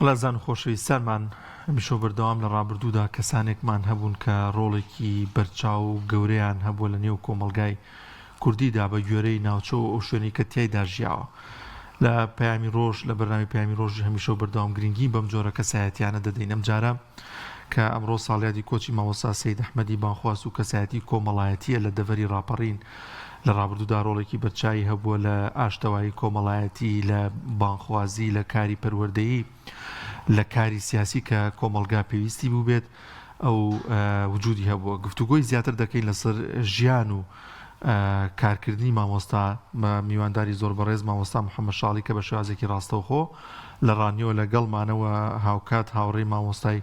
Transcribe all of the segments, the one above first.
بەڵێزان و خۆشەویستانمان هەمیشە بەردەوام لە ڕابردوودا کەسانێکمان هەبوون کە ڕۆڵێکی بەرچاو و گەورەیان هەبووە لە نێو کۆمەڵگای کوردیدا بە گوێرەی ناوچە و ئەو شوێنی کە تیایدا ژیاوە. لە پەیامی ڕۆژ لە بەرنامی پەیامی ڕۆژ هەمیشە بەردەوام گرنگی بەم جۆرە کەسایەتیانە دەدەین. ئەم جارە کە ئەمڕۆ ساڵیادی کۆچی مامۆستا سەید ئەحمەدی بانخواست و کەسایەتی کۆمەڵایەتیە لە دەڤەری ڕاپەڕین لە ڕابردوودا ڕۆڵێکی بەرچاوی هەبووە لە ئاشتەوایی کۆمەڵایەتی، لە بانخوازی، لە کاری پەروەردەیی، لە کاری سیاسی کە کۆمەڵگا پێویستی بوو بێت ئەو وجودی هەبووە. گفتوگۆی زیاتر دەکەین لەسەر ژیان و کارکردنی مامۆستا میوانداری زۆر بەڕێز مامۆستا محەممەد شاڵی کە بە شێوازێکی ڕاستەوخۆ لە ڕانیۆ لەگەڵمانەوە هاوکات هاوڕێی مامۆستای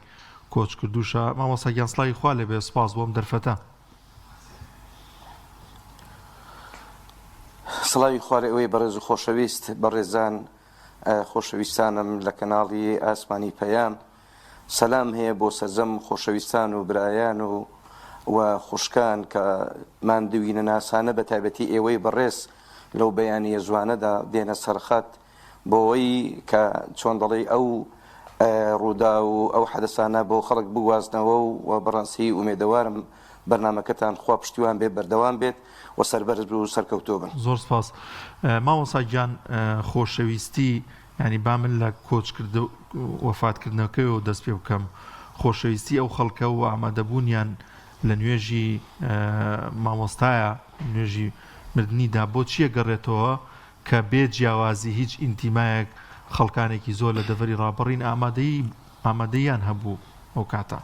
کۆچ کردوشە. مامۆستا گیانسڵاوی خوا لێبێ، سپاس بۆم دەرفەتە. سڵاوی خوارێ ئەوەی بەڕێز و خۆشەویست بەڕێزان خۆشەویستانم لە کەناڵی ئاسمانی پەیام سەلام هەیە بۆ سەرجەم خۆشەویستان و برایان و خوشکان کە ماندووینە ناسانە بە تایبەتی ئێوەی بەڕێز لەو بەیانیە جوانەدا دێنە سەرخەت بۆەوەی کە چۆن دەڵێ ئەو ڕوودا و ئەو حەدەسانە بۆ خەڵک بوازنەوە و بەڕاستی ئومێدەوارم بەرنامەکەتان خوا پشتیوان بێت، بەردەوام بێت و سەربەرز و سەرکەوتۆ بن. زۆر سپاس. مامۆستا گیان خۆشەویستی ینی با من لە کۆچکرد وەفاتکردنەکەیەوە دەست پێ بکەم. خۆشەویستی ئەو خەڵکە و ئامادەبوونیان لە نوێژی مامۆستایە نوێژی مردنیدا بۆ چیە گەڕێتەوە کە بێ جیاوازی هیچ ئینتیمایەک خەڵکانێکی زۆر لە دەڤەری ڕاپەڕین ئامادەیان هەبوو ئەو کاتە؟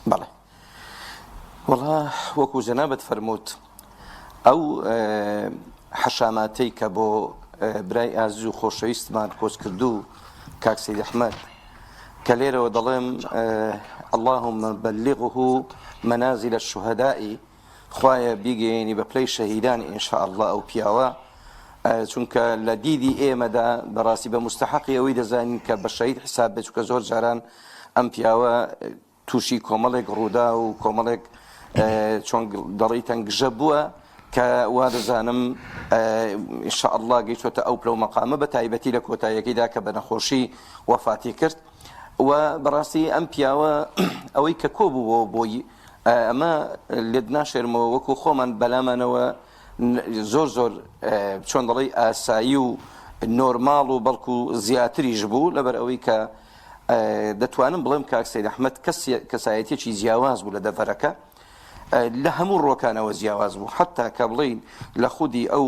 بەڵێ وەڵا وەکو جەنابەت فەرمووت ئەو حەشاماتەی کە بۆ برای ئازیز و خۆشەویستمان کۆچ کردو کاک سەید ئەحمەد کە لێرەوە دەڵێم اللهم بلغه منازل الشهداء، خوایە بیگەێنی بە پلەی شەهیدانی ئینشاء الله ئەو پیاوە، چونکە لە دیدی ئێمەدا بەڕاستی بە مستحقی ئەوەی دەزانین کە بە شەهید حساب بێت، چونکە زۆر جاران ئەم پیاوە تووشی کۆمەڵێک ڕوودا و کۆمەڵێک چۆن دەڵی تەنگژە بووە کە وا دەزانم ئینشاء الله گەیشتۆتە ئەو پلە و مەقامە بە تایبەتی لە کۆتاییەکەیدا کە بە نەخۆشی وەفاتی کرد. و بەڕاستی ئەم پیاوە ئەوەی کە کۆبووەوە بۆی ئەمە لێت ناشێرمەوە وەکو خۆمان بەلامانەوە زۆر زۆر چۆن دەڵی ئاسایی و نۆرماڵ و بەڵکو زیاتریش بوو، لەبەر ئەوەی کە دەتوانم بڵێم کاک سەید ئەحمەد کەسایەتێکی جیاواز بوو لە دەڤەرەکە، لە هەموو ڕۆکانەوە جیاواز بوو، حتا کە بڵین لە خودی ئەو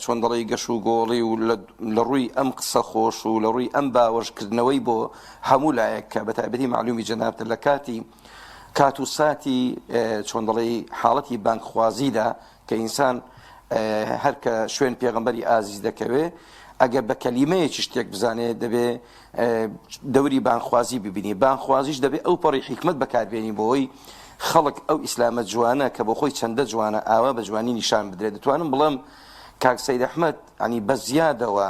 چۆن دەڵی گەش و گۆڵی و لە ڕووی ئەم قسە خۆش و لە ڕووی ئەم باوەشکردنەوەی بۆ هەموو لایەک کە بە تایبەتی معلومی جەنابتە لە کات و ساتی چۆن دەڵی حاڵەتی بانکخوازیدا کە ئینسان هەر کە شوێن پێغەمبەری ئازیز دەکەوێ ئەگەر بە کەلیمەیەکی شتێک بزانێت دەبێ دەوری بانخوازی ببینی، بانخوازیش دەبێ ئەو پەڕی حیکمت بەکاربێنی بۆی خەڵک ئەو ئیسلامە جوانە کە بۆ خۆی چەندە جوانە ئاوا بە جوانی نیشان بدرێت. دەتوانم بڵێم کاک سەید ئەحمەد ینی بە زیادەوە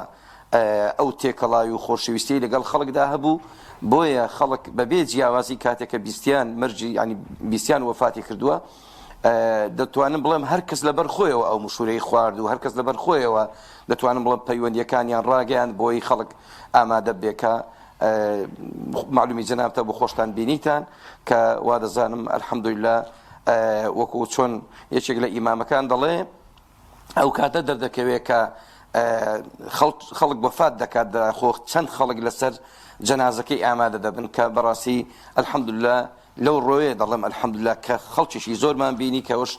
ئەو تێکەڵای و خۆشەویستی لەگەڵ خەڵکدا هەبوو، بۆیە خەڵک بەبێ جیاوازی کاتێکە بیستیان مەرجی ینی بیستیان وەفاتی کردووە دەتوانم بڵێم هەر کەس لەبەر خۆیەوە ئەو مشورەی خوارد و هەر کەس لەبەر خۆیەوە دەتوانم بڵێم پەیوەندیەکانیان ڕاگەیان بۆی خەڵک ئامادە بێکە معلومی جەنابتە بۆ خۆشتان بینیتان کە وا دەزانم ئەلحەمدولیلا وەکو چۆن یەکێک لە ئیمامەکان دەڵێ ئەو کاتە دەردەکەوێت کە خەڵک وەفات دەکات خۆ چەند خەڵک لەسەر جەنازەکەی ئامادە دەبن کە بەڕاستی ئەلحەمدولیلا لەو ڕۆیە دەڵێم ئەلحەمدولیلا کە خەڵکیشی زۆرمان بینی کە ئەوش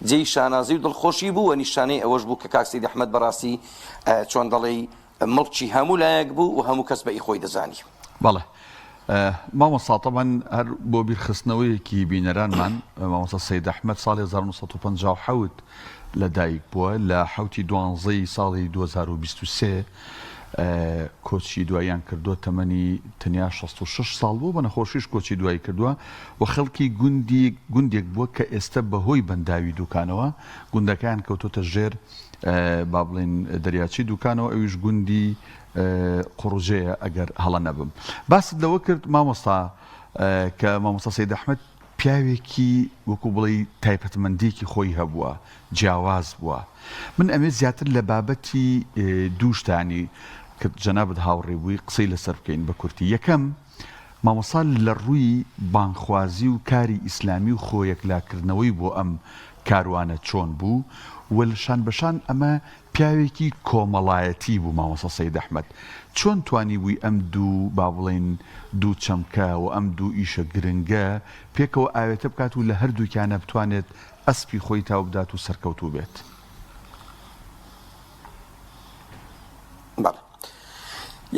جێی شانازی و دڵخۆشی بوو و نیشانەی ئەوەش بوو کە کاک سەید ئەحمەد بەڕاستی چۆن دەڵێ مڵکی هەموو لایەک بوو و هەموو کەس بە ئیخۆی دەزانی. بەڵێ مامۆستا تەمان هەر بۆ بیرخستنەوەیەکی بینەرانمان مامۆستا سەید ئەحمەد ساڵی 1957 لەدایک بووە، لە 12 ساڵی 2023 کۆچی دواییان کردووە، تەمەنی تەنیا 66 ساڵ بوو، بە نەخۆشیش کۆچی دوایی کردووە و خەڵکی گوندێک بووە کە ئێستا بەهۆی بەنداوی دوکانەوە گوندەکان کەوتۆتە ژێر با بڵێن دەریاچی دوکانەوە، ئەویش گوندی قوڕژەیە ئەگەر هەڵە نەبم. باست لەوە کرد مامۆستا کە مامۆستا سەید ئەحمەد پیاوێکی وەکو بڵی تایبەتمەندێکی خۆی هەبووە جیاواز بووە من ئەمێ زیاتر لە بابەتی دووشتانی کە جەنابەت هاوڕێ بووی قسەی لەسەر بکەین بە کورتی یەکەم مامۆستا لە ڕووی بانخوازی و کاری ئیسلامی و خۆیەکلاکردنەوەی بۆ ئەم کاروانە چۆن بوو و لە شان بەشان ئەمە پیاوێکی کۆمەڵایەتی بوو مامۆستا سەید ئەحمەد چۆن توانی بووی ئەم دوو با بڵێن دوو چەمکە و ئەم دوو ئیشە گرنگە پێکەوە ئاوێتە بکات و لە هەردووکیانە بتوانێت ئەسپی خۆی تاو بدات و سەرکەوتوو بێت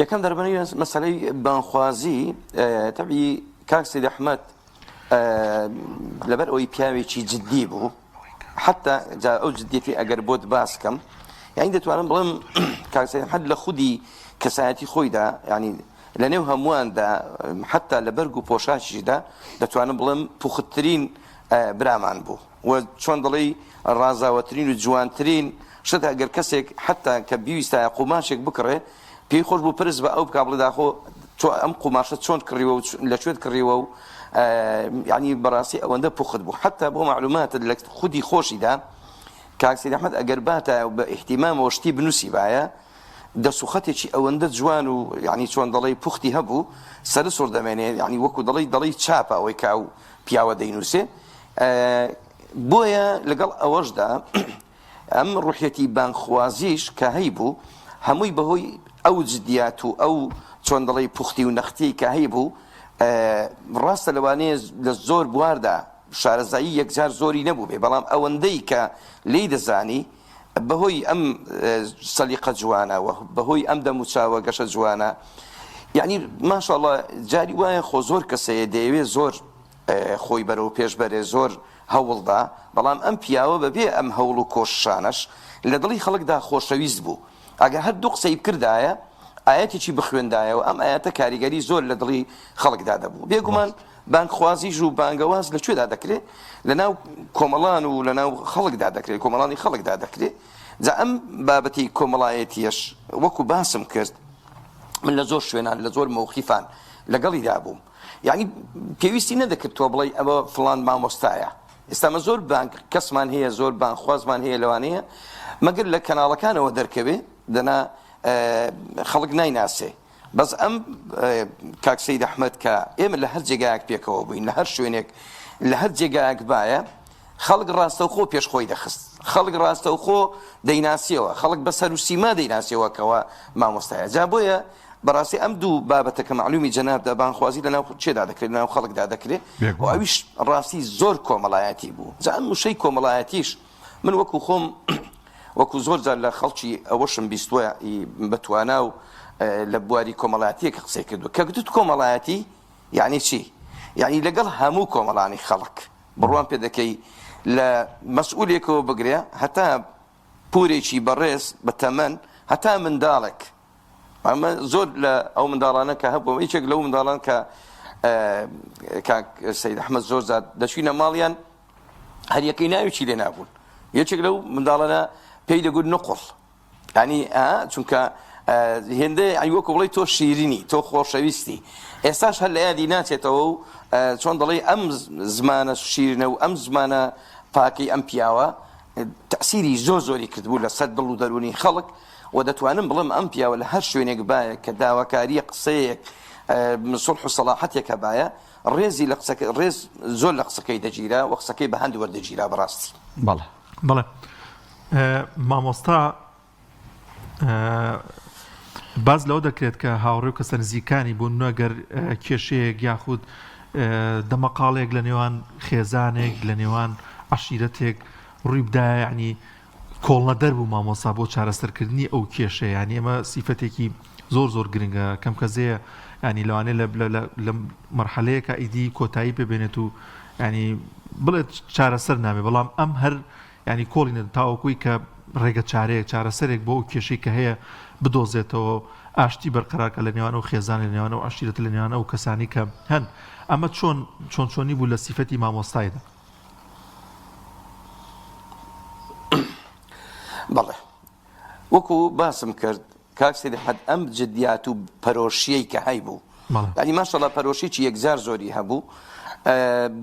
یەکەم دەربارەی مەسەلەی بانخوازی تەبیعی کاک سەید ئەحمەد لەبەر ئەوەی پیاوێکی جددی بوو حتا جا ئەو جددیەتی ئەگەر بۆت باس بکەم یعنی دەتوانم بڵێم کاک سەید ئەحمەد لە خودی کەسایەتی خۆیدا ینی لە نێو هەموواندا حتا لە بەرگ و پۆشاکیشدا دەتوانم بڵێم پوختترین برامان بوو و چۆن دەڵێی ڕازاوەترین و جوانترین شت ئەگەر کەسێک حتا کە بیویستایە قوماشێک بکڕێ پێی خۆش بوو پرس بە ئەو بکا بڵێ داخۆ ئەم قوماشە چۆن کڕیوە و لەکوێت کڕیوە و یعنی بەڕاستی ئەوەندە پوخت بوو حتا بۆ معلوماتت لە خودی خۆشیدا کاک سەید ئەحمەد ئەگەر باتە بە ئیحتیمامەوە شتی بنووسی باە دەسوخەتێکی ئەوەندە جوان و یعنی چۆن دەڵێ پوختی هەبوو سەر سوڕ دەمێنێت یعنی وەکو دەڵی چاپە ئەوەی کاو پیاوە دەینووسێ بۆیە لەگەڵ ئەوەشدا ئەم ڕوحەتی بانخوازیش کە هەی بوو هەمووی بەهۆی ئەو جدیات و ئەو چۆن دەڵێ پوختی و نەختی کە هەی بوو ڕاستە لەوانەیە لە زۆر بواردا شارەزایی یەکجار زۆری نەبوو بێ بەڵام ئەوەندەی کە لی دەزانی بەهۆی ئەم سەلیقە جوانەوە بەهۆی ئەم دەموچاوە گەشە جوانە یعنی ماشاءڵڵا جاری وایە خۆ زۆر کەسەیە دەیەوێت زۆر خۆی بەرەو پێشبەرێ زۆر هەوڵدا بەڵام ئەم پیاوە بەبێ ئەم هەوڵ و کۆششانەش لە دڵی خەڵکدا خۆشەویست بوو ئەگەر هەر دوو قسەی بکردایە ئاەتێکی بخوێندایەوە ئەم ئاەتە کاریگەری زۆر لە دڵی خەڵکدا دەبوو بێگومان بانکخوازیش و بانگەواز لەکوێدا دەکرێت لەناو کۆمەڵان و لەناو خەڵکدا دەکرێت کۆمەڵانی خەڵکدا دەکرێت جا ئەم بابەتی کۆمەڵایەتیەش وەکو باسم کرد من لە زۆر شوێنان لە زۆر مەوقیفان لەگەڵیدا بووم یعنی پێویستی نەدەکرد تۆ بڵێ ئەوە فڵان مامۆستایە ئێستامە زۆر بانک کەسمان هەیە زۆر بانخوازمان هەیە لەوانەیە مەگەر لە کەناڵەکانەوە دەرکەوێ دەنا خەڵک نایناسێ بەس ئەم کاک سەید ئەحمەد کە ئێمە لە هەر جێگایەک پێکەوە بووین لە هەر شوێنێک لە هەر جێگایەک باە خەڵک ڕاستەوخۆ پێشخۆی دەخست خەڵک ڕاستەوخۆ دەیناسیەوە خەڵک بەسەر و سیما دەیناسیەوە کەەوە مامۆستایە جا بۆیە بەڕاستی ئەم دوو بابەتە کە معلومی جەنابدا بانخوازی لەناو چێدا دەکرێت لەناو خەڵکدا دەکرێت و ئەویش ڕاستی زۆر کۆمەڵایەتی بوو جا ئەم وشەی کۆمەڵایەتیش من وەکو خۆم وەکو زۆر جار لە خەڵکی ئەوەشم بیستوە بەتوانا و لە بواری کۆمەڵایەتیە کە قسەی کردو کە گوتت کۆمەڵایەتی یعنی چی؟ یعنی لەگەڵ هەموو کۆمەڵانی خەڵک بڕوان پێ دەکەی لە مەسئولێکەوە بگرێ هەتا پورێکی بەڕێز بە تەمەن هەتا منداڵێک ئەمە زۆر لە ئەو منداڵانە کە هەبوو هیچێک لەو منداڵان کە کاک سەید ئەحمەد زۆر زاد دەچوینە ماڵیان هەر یەکەی ناویی لێ نابوون یەکێک لەو منداڵانە پێی دەگوت نقڵ ینی چونکە هێندە وەکو بڵێ تۆ شیرینی تۆ خۆشەویستی ئێستاش هەر لە یادی ناچێتەوە و چۆن دەڵێ ئەم زمانە شیرنە و ئەم زمانە پاکەی ئەم پیاوە تەسیری زۆر زۆری کردبوو لە سەر دڵ و دەرونی خەڵک و دەتوانم بڵێم ئەم پیاوە لە هەر شوێنێک باە کە داواکاریە قسەیەک سڵح و سەلاحەتێکە باە ڕێزی لە ڕێز زۆر لە قسەکەی دەگیرا و قسەکەی بە هەند وەردەگیرا بەڕاستی بەڵێ مامۆستا باز لەو دەکرێت کە هاوڕێ و کەسە نزیکانی بوون نەگەر کێشەیەک یاخود دەمەقاڵێک لە نێوان خێزانێک لە نێوان عەشیرەتێک ڕووی بدایە یعنی کۆڵنە دەربوو مامۆستا بۆ چارەسەرکردنی ئەو کێشەیە یعنی ئەمە سیفەتێکی زۆر زۆر گرنگە کەم کەزەیە ینی لەوانێ لە مەرحەلەیەکە ئیدی کۆتایی پێبێنێت و ینی بڵێت چارەسەر نامێ بەڵام ئەم هەر ینی کۆڵینە تاوەکوی کە ڕێگە چارەیەک چارەسەرێک بۆ ئەو کێشەی کە هەیە بدۆزێتەوە ئاشتی بەرقەرارکە لە نێوان و خێزان لە نێوانە و عەشیرەت لە نێوانە و کەسانی کە هەن ئەمە چۆنی بوو لە سیفەتی مامۆستایدا بەڵێ وەکو باسم کرد کاک سەید ئەحمەد ئەم جدیات و پەرۆشیەی کە هەی بوو ینی ماشەڵڵا پەرۆشیی یەکجار زۆری هەبوو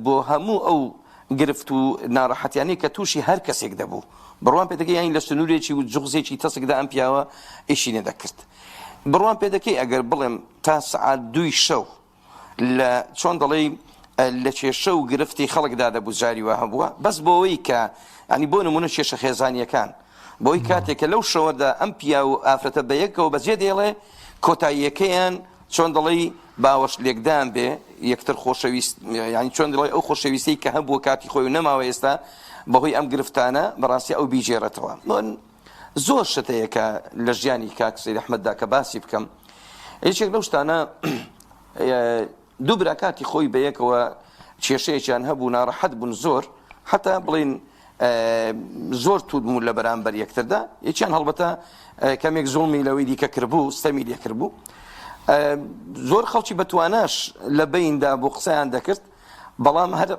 بۆ هەموو ئەو گرفت و ناڕەحەتیانەی کە تووشی هەر کەسێک دەبوو بڕوان پێ دەکەی یانی لە سنوورێکی و جوغزێکی تەسکدا ئەم پیاوە ئیشی نەدەکرد بڕوان پێ دەکەی ئەگەر بڵێم تا سعات 2 شەو لە چۆن دەڵێ لە کێشە و گرفتی خەڵکدا دەبوو جاری وا هەبووە بەس بۆەوەی کە ینی بۆ نمونە کێشە خێزانیەکان بۆی کاتێکە لەو شەوەدا ئەم پیا و ئافرەتە بە یەکەوە بەجێ دێڵێ کۆتاییەکەیان چۆن دەڵێ باوەش لێکدان بێ یەکتر خۆشەویست ینی چۆن دەڵێ ئەو خۆشەویستەی کە هەبووە کاتی خۆی و نەماوە ئێستا بەهۆی ئەم گرفتانە بەڕاستی ئەو بیجێڕێتەوە زۆر شتەیە کە لە ژیانی کاک سەید ئەحمەددا کە باسی بکەم یەکێک لەو شتانە دوو برا کاتی خۆی بە یەکەوە کێشەیەکیان هەبوو ناڕەحەت بوون زۆر حتا بڵین زۆر توود بوون لە بەرامبەر یەکتردا یەکیان هەڵبەتە کەمێک زوڵمی لەوەی دیکە کردبوو ستەمی لێ کردبوو زۆر خەڵکی بەتواناش لە بەیندا بۆ قسەیان دەکرد بەڵام هەر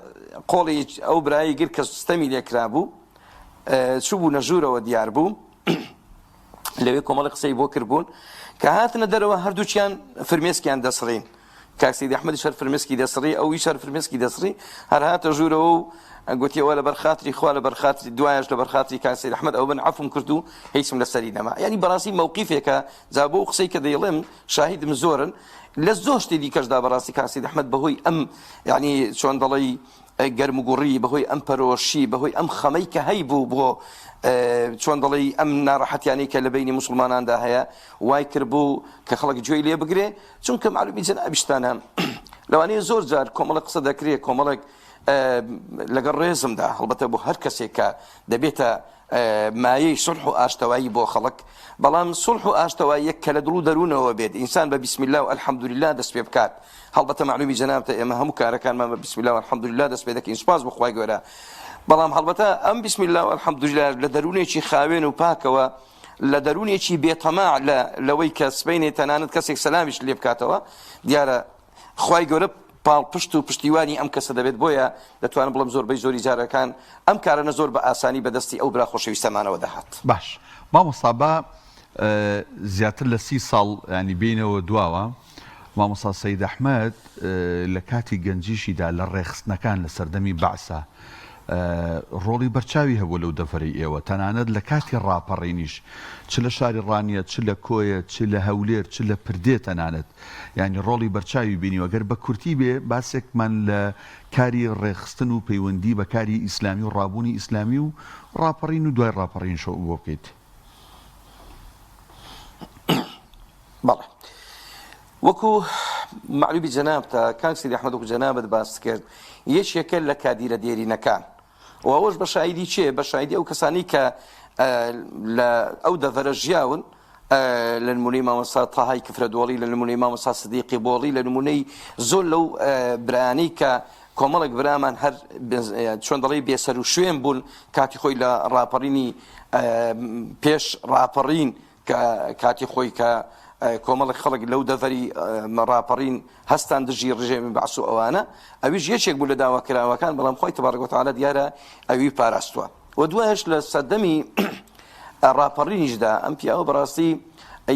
قۆڵی ئەو برایی گر کە ستەمی لێکرا بوو چوو بوو نەژوورەوە دیار بوو لەوێ کۆمەڵی قسەی بۆ کردبوون کە هاتنە دەرەوە هەردووچیان فرمێسکیان دەسڕین کاک سەید ئەحمەدی شەر فرمێسکی دەسڕی ئەوی شەر فرمێسکی دەسڕی هەر هاتە ژوورەوە و گوتیەوە لە بەرخاتری خوا لە بەرخاتری دوایش لە بەرخاتری کاک سەید ئەحمەد ئەو بن عەفوم کرد و هیچم لەسەری نەما ینی بەڕاستی موقیفێکە جا بۆ قسەی کە دەیڵێم شاهیدم زۆرن لە زۆر شتی دیکەشدا بەڕاستی کاک سەید ئەحمەد بەهۆی ئەم ینی چۆن دەڵێ گەرموگوڕی بەهۆی ئەم پەرۆشی بەهۆی ئەم خەمەی کە هەیبوو بۆ چۆن دەڵێ ئەم ناڕەحەتیانەی کە لە بینی موسڵماناندا هەیە وای کرد بوو کە خەڵک گوێی لێ بگرێ چونکە معلومی جەنابیشتانە لەوانەیە زۆر جار کۆمەڵک قسە دەکرێت کۆمەڵک لەگەڵ ڕێزمدا هەڵبەتە بۆ هەر کەسێک کە دەبێتە مایەی سڵح و ئاشتەوایی بۆ خەڵک بەڵام سڵح و ئاشتەواییەک کە لە دڵ و دەروونەوە بێت ئینسان بە بسم الله و الحەمدولله دەست پێ بکات هەڵبەتە معلومی جەنابتە ئێمە هەموو کارەکانمان بە بسم الله و الحەمدولله دەست پێ دەکەین سوپاس بۆ خوای گەورە بەڵام هەڵبەتە ئەم بسم الله و الحەمدولله لە دەروونێکی خاوێن و پاکەوە لە دەروونێکی بێتەماع لەوەی کە سبەینێ تەنانەت کەسێک سەلامیش لێ بکاتەوە دیارە خوای گەورە پاڵ پشت و پشتیوانی ئەم کەسە دەبێت بۆیە دەتوانم بڵم زۆربەی زۆری جارەکان ئەم کارانە زۆر بە ئاسانی بەدەستی ئەو برا خۆشەویستەمانەوە دەهات باش مامۆستا بە زیاتر لە 30 ساڵ ینی بینەوە دواوە مامۆستا سەید ئەحمەد لە کاتی گەنجیشیدا لە ڕێخستنەکان لە سەردەمی بەعسە ڕۆڵی بەرچاوی هەبوو لەو دەفەری ئێوە تەنانەت لە کاتی ڕاپەڕینیش چ لە شاری ڕانیە چ لە کۆیە چ لە هەولێر چ لە پردێ تەنانەت ینی ڕۆڵی بەرچاوی بینیوە گەر بە کورتی بێ باسێکمان لە کاری ڕێخستن و پەیوەندی بە کاری ئیسلامی و ڕابوونی ئیسلامی و ڕاپەڕین و دوای ڕاپەڕین شەو بۆ بکەیت بەڵێ وەکو معلومی جەنابتە کاک سەید ئەحمەد وەکو جەنابەت باس کرد یەکێکە لە کادیرە دێرینەکان و ئەوەش بە شایدی چێ بە شایدی ئەو کەسانی کە لە ئەو دەڤەرە ژیاون لە نمونەی مامۆستا تاهای کفرەدۆڵی لە نمونەی مامۆستا سدیقی بۆڵی لە نمونەی زۆر لەو برانەی کە کۆمەڵێک برامان هەر چۆن دەڵێ بێسەر و شوێن بوون کاتی خۆی لە ڕاپەڕینی پێش ڕاپەڕین کە کاتی خۆی کە کۆمەڵێک خەڵک لەو دەڤەری ڕاپەڕین هەستان دژی ڕژێمی بەعس و ئەوانە ئەویش یەکێک بوو لە داواکراوەکان بەڵام خۆی تەبارەک و تەعالە دیارە ئەوی پاراستووە و دوایش لە سەردەمی ڕاپەڕینیشدا ئەم پیاوە بەڕاستی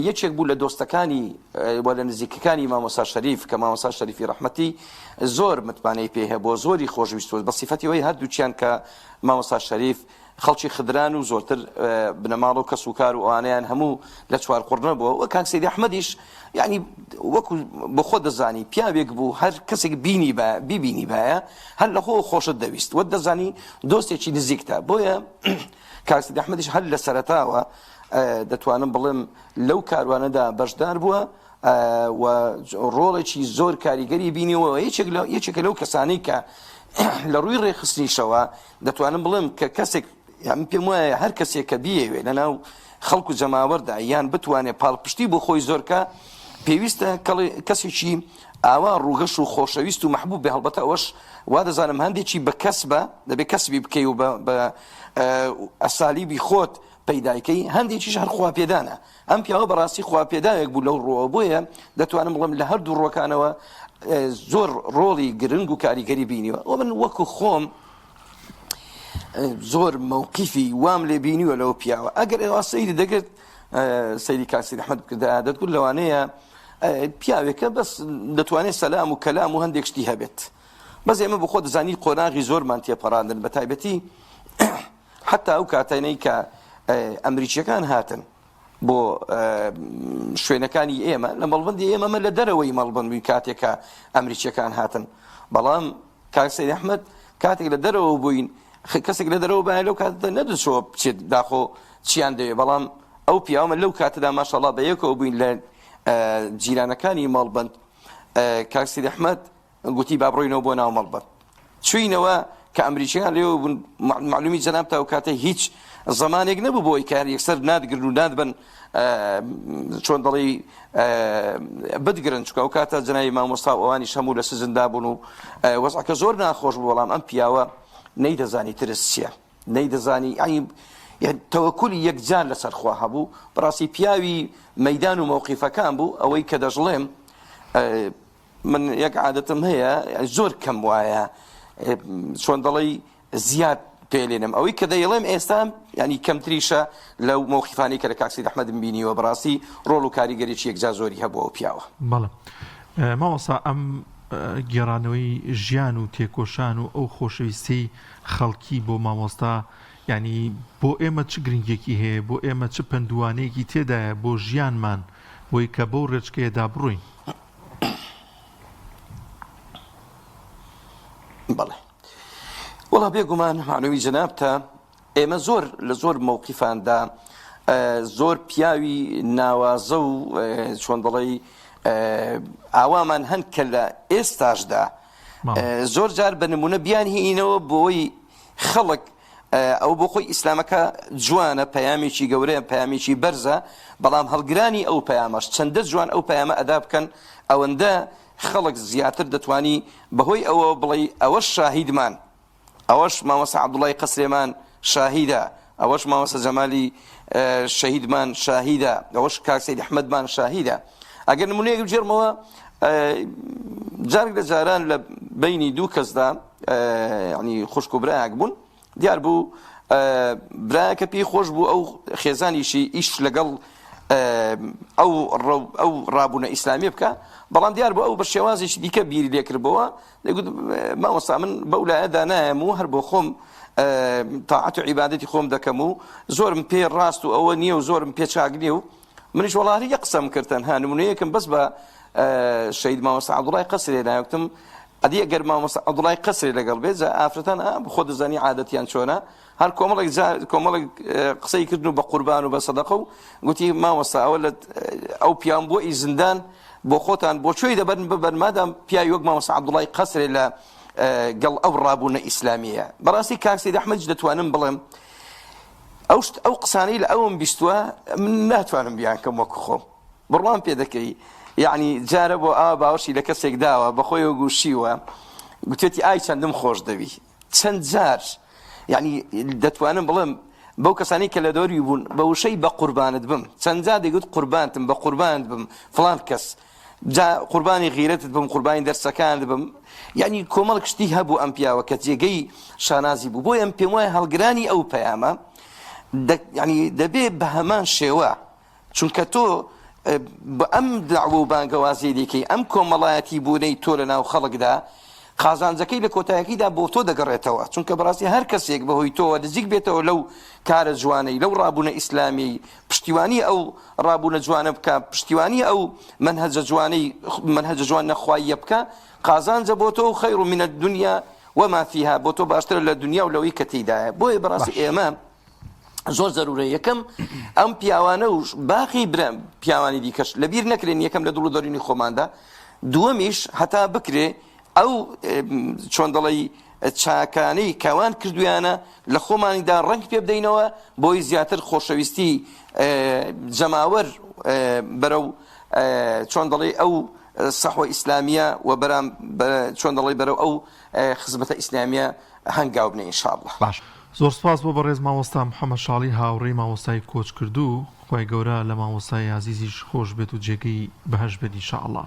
یەکێک بوو لە دۆستەکانی وە لە نزیکەکانی مامۆستا شەریف کە مامۆستا شەریفی ڕەحمەتی زۆر متمانەی پێ هەیە بۆ زۆری خۆشەویست بە سیفەتیەوەی هەردووچیان کە مامۆستا شەریف خەڵکی خدران و زۆرتر بنەماڵ و کەس و کار و ئەوانەیان هەموو لە چوار قوڕنە بووە و کاک سەید ئەحمەدیش یعنی وەکو بە خۆ دەزانی پیاوێک بوو هەر کەسێک بیبینی بایە هەر لە خۆ خۆشت دەویست وە دەزانی دۆستێکی نزیکتە بۆیە کاک سەید ئەحمەدیش هەر لە سەرەتاوە دەتوانم بڵێم لەو کاروانەدا بەشدار بووە و ڕۆڵێکی زۆر کاریگەری بینیەوە یەکێکە لەو کەسانی کە لە ڕووی ڕێخستنیشەوە دەتوانم بڵێم کە کەسێک یان پێم وایە هەر کەسێک کە بیەوێ لەناو خەڵک و جەماوەردا یان بتوانێت پاڵپشتی بۆ خۆی زۆرکە پێویستە کەسێکی ئاوا ڕووگەش و خۆشەویست و مەحبوب بێ هەڵبەتە ئەوەش وا دەزانم هەندێکی بە کەسبە دەبێت کەسبی بکەی و بە ئەسالیبی خۆت پەیداکەی هەندێکیش هەر خواپێدانە ئەم پیاوە بەڕاستی خواپێدانێک بوو لەو ڕۆوە بۆیە دەتوانم بڵێم لە هەردوو ڕۆکانەوە زۆر ڕۆڵی گرنگ و کاریگەری بینیوە و من وەکو خۆم زۆر مووقیفی وام لێ بینیوە لەو پیاوە ئەگەر ئێوە سەیری دەگرت سەیری کاک سەید ئەحمەد بکردا دەتگوت لەوانەیە پیاوێکە بەس دەتوانێت سەلام و کەلام و هەندێک شتی هەبێت بەس ئێمە بۆ خۆ دەزانی قۆناغی زۆرمان تێپەڕاندن بە تایبەتی حتا ئەو کاتانەی کە ئەمریکیەکان هاتن بۆ شوێنەکانی ئێمە لە مەڵبندی ئێمەمە لە دەرەوەی مەڵبندی کاتێکە ئەمریکیەکان هاتن بەڵام کاک سەید ئەحمەد کاتێک لە دەرەوە بووین کەسێک لە دەرەوە بایە لەو کاتە نەدەچۆ بچێت داخۆ چیان دەوێت بەڵام ئەو پیاوەمە لەو کاتەدا ماشەڵڵا بە یەکەوە بووین لە جیرانەکانی مەڵبند کاک سەید ئەحمەد گوتی با بڕۆینەوە بۆ ناو مەڵبند چوینەوە کە ئەمریکیەکان لێوە بوون معلومی جەناب تا ئەو کاتە هیچ زمانێک نەبوو بۆی کار یەکسەر نادگرن و نادبن چۆن دەڵی بدگرن چکە ئەو کاتە جەنابی مامۆستا ئەوانی هەموو لە سزندا بوون و وەزعەکە زۆر ناخۆش بوو بەڵام ئەم پیاوە نەیدەزانی ترس چییە نەیدەزانی تەوەکولی یەکجار لەسەر خوا هەبوو بەڕاستی پیاوی مەیدان و مەوقیفەکان بوو ئەوەی کە دەژڵێم من یەک عادەتم هەیە زۆر کەم وایە چۆن دەڵی زیاد پێلێنم ئەوەی کە دەیڵێم ئێستا ینی کەمتریشە لەو مەوقیفانی کە لە کاک سەید ئەحمەدم بینیوە بەڕاستی ڕۆڵ و کاریگەریی یەکجار زۆری هەبووە ئەو پیاوە بەڵێ مامۆستا ئەم گێڕانەوەی ژیان و تێکۆشان و ئەو خۆشەویستی خەڵکی بۆ مامۆستا ینی بۆ ئێمە چ گرنگێکی هەیە بۆ ئێمە چ پندوانەیەکی تێدایە بۆ ژیانمان بۆی کە بەو ڕێچکەیەدا بڕووین بەڵێ وەڵا بێگومان معنەوی جەناب تا ئێمە زۆر لە زۆر مەوقیفاندا زۆر پیاوی ناوازە و چۆن دەڵێ ئاوامان هەن کە لە ئێستاشدا زۆر جار بە نمونە بیانهێنینەوە بۆی خەڵک ئەو بۆ خۆی ئیسلامەکە جوانە پەیامێکی گەورەیە پەیامێکی بەرزە بەڵام هەڵگرانی ئەو پەیامەش چەندە جوان ئەو پەیامە ئەدا بکەن ئەوەندە خەڵک زیاتر دەتوانی بەهۆی ئەوە بڵێ ئەوەش شاهیدمان ئەوەش مامۆستا عەبدوڵڵای قەسرێمان شاهیدە ئەوەش مامۆستا جەمالی شەهیدمان شاهیدە ئەوەش کاک سەید ئەحمەدمان شاهیدە ئەگەر نمونەیەک بجێڕمەوە جارێک لە جاران لە بینی دوو کەسدا ینی خوشک و برایەک بوون دیار بوو برایەکە پێی خۆش بوو ئەو خێزانیشی ئیش لەگەڵ ئەو ڕابوونە ئیسلامی بکە بەڵام دیار بوو ئەو بە شێوازێکی دیکە بیری لێکردبەوە دەیگوت مامۆستا من بەو لایەدا نایەم و هەر بۆ خۆم تاعەت و عیبادەتی خۆم دەکەم و زۆرم پێ ڕاست و ئەوە نییە و زۆرم پێ چاک نییە و منیش وەڵی یە قسەم کردن ها نمونەیەکم بەس بە شەهید مامۆستا عەبدوڵڵای قەسرێ نایوتم ئەدی ئەگەر مامۆستا عەبدوڵڵای قەسرێ لەگەڵ بێت ئافرەتان بخۆ دەزانی عادەتیان چۆنە هەر کۆمەڵێک قسەی کردن و بە قوربان و بە سەدەقە و گوتی مامۆستا ئەوە لە ئەو پیان بۆ ئی زیندان بۆ خۆتان بۆ کوێی دەبەن ببەن مادام پیاوی وەک مامۆستا عەبدوڵڵای قەسرێ لە گەڵ ئەو ڕابوونە ئیسلامیە بەڕاستی کاک سەید ئەحمەد دەتوانم بڵێم ئەو قسانەی لە ئەوم بیستووە من ناتوانم بیان کەم وەکو خۆم بڕوان پێ دەکەی یعنی جارە بۆ ئاوا باوەشی لە کەسێک داوە بەخۆیەوە گوشیوە گوتێتی ئای چەندم خۆش دەوی چەند جار یعنی دەتوانم بڵێم بەو کەسانی کە لە دەوری بوون بە وشەی بە قوربانت بم چەند جار دەیگوت قوربانتم بە قوربانت بم فڵان کەس قوربانی غیرەتت بم قوربانی دەرسەکانت بم یعنی کۆمەڵ کشتی هەبوو ئەم پیاوە کە جێگەی شانازی بوو بۆی ئەم پێم وایە هەڵگرانی ئەو پەیامە ینی دەبێ بە هەمان شێوە چونکە تۆ بە ئەم داعوە و بانگەوازی دیکەی ئەم کۆمەڵایەتی بوونەی تۆ لە ناو خەڵکدا قازانجەکەی لە کۆتاییەکیدا بۆ تۆ دەگەڕێتەوە چونکە بەڕاستی هەر کەسێک بەهۆی تۆوە نزیک بێتەوە لەو کارە جوانەی لەو ڕابوونە ئیسلامی پشتیوانی ئەو ڕابوونە جوانە بکە پشتیوانی ئەو منهەجە جوانەی منهەجە جوان نەخواییە بکە قازانجە بۆ تۆ خەیر من الدنیا وما فيها بۆ تۆ باشترە لە دنیا و لەوەی کە تێدایە بۆیە بەڕاستی ئێمە زۆر زەرورە یەکەم ئەم پیاوانە و باقی برم پیاوانی دیکەش لەبیر نەکرێن یەکەم لە دڵ و دەرونی خۆماندا دووەمیش هەتا بکرێ ئەو چۆن دەڵێ چاکانەی کەوان کردویانە لە خۆمانیدا ڕەنگ پێ بدەینەوە بۆی زیاتر خۆشەویستی جەماوەر بەرەو چۆن دەڵێ ئەو سەحوە ئیسلامیە و بەرام چۆن دەڵێ بەرەو ئەو خزمەتە ئیسلامیە هەنگاو بنێ ئینشاءالله. باش زۆر سپاس بۆ بەڕێز مامۆستا محەممەد شاڵی هاوڕێی مامۆستای کۆچ کردو خۆی گەورە لە مامۆستای عزیزیش خۆش بێت و جێگەی بەهەش بێت ئینشاءالله.